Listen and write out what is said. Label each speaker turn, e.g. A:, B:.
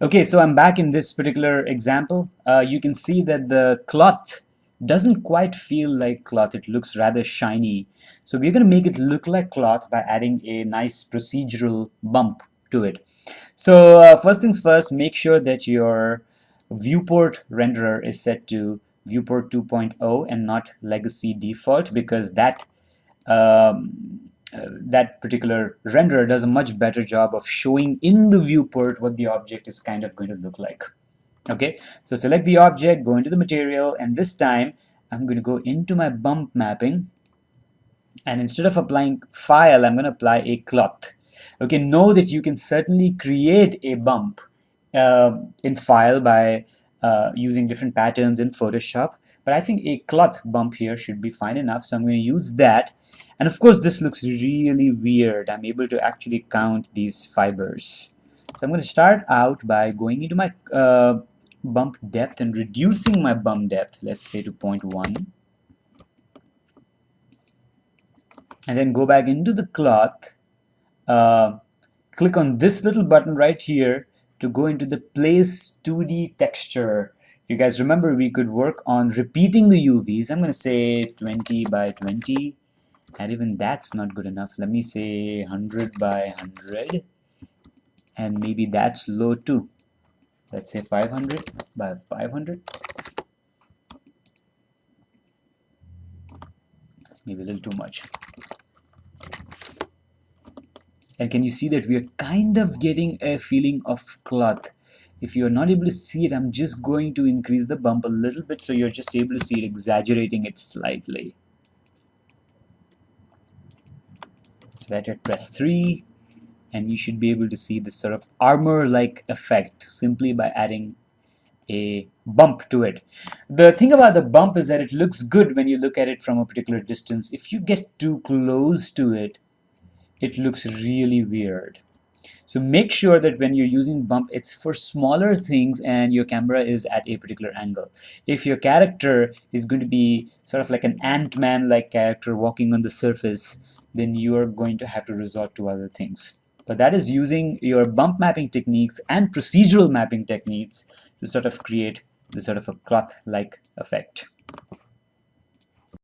A: Okay, so I'm back in this particular example. You can see that the cloth doesn't quite feel like cloth. It looks rather shiny. So we're going to make it look like cloth by adding a nice procedural bump to it. So first things first, make sure that your viewport renderer is set to viewport 2.0 and not legacy default, because that particular renderer does a much better job of showing in the viewport what the object is kind of going to look like. Okay, so select the object, go into the material, and this time I'm going to go into my bump mapping, and instead of applying file, I'm going to apply a cloth. Okay, know that you can certainly create a bump in file by using different patterns in Photoshop, but I think a cloth bump here should be fine enough, so I'm going to use that. And of course this looks really weird. I'm able to actually count these fibers. So I'm going to start out by going into my bump depth and reducing my bump depth, let's say to 0.1. And then go back into the cloth, click on this little button right here to go into the place 2D texture. If you guys remember, we could work on repeating the UVs. I'm going to say 20 by 20, and even that's not good enough. Let me say 100 by 100, and maybe that's low too. Let's say 500 by 500. That's maybe a little too much. And can you see that we are kind of getting a feeling of cloth? If you're not able to see it, I'm just going to increase the bump a little bit so you're just able to see it, exaggerating it slightly. So that hit press 3, and you should be able to see this sort of armor-like effect simply by adding a bump to it. The thing about the bump is that it looks good when you look at it from a particular distance. If you get too close to it, it looks really weird. So make sure that when you're using bump, it's for smaller things and your camera is at a particular angle. If your character is going to be sort of like an Ant-Man like character walking on the surface, then you are going to have to resort to other things. But that is using your bump mapping techniques and procedural mapping techniques to sort of create this sort of a cloth-like effect.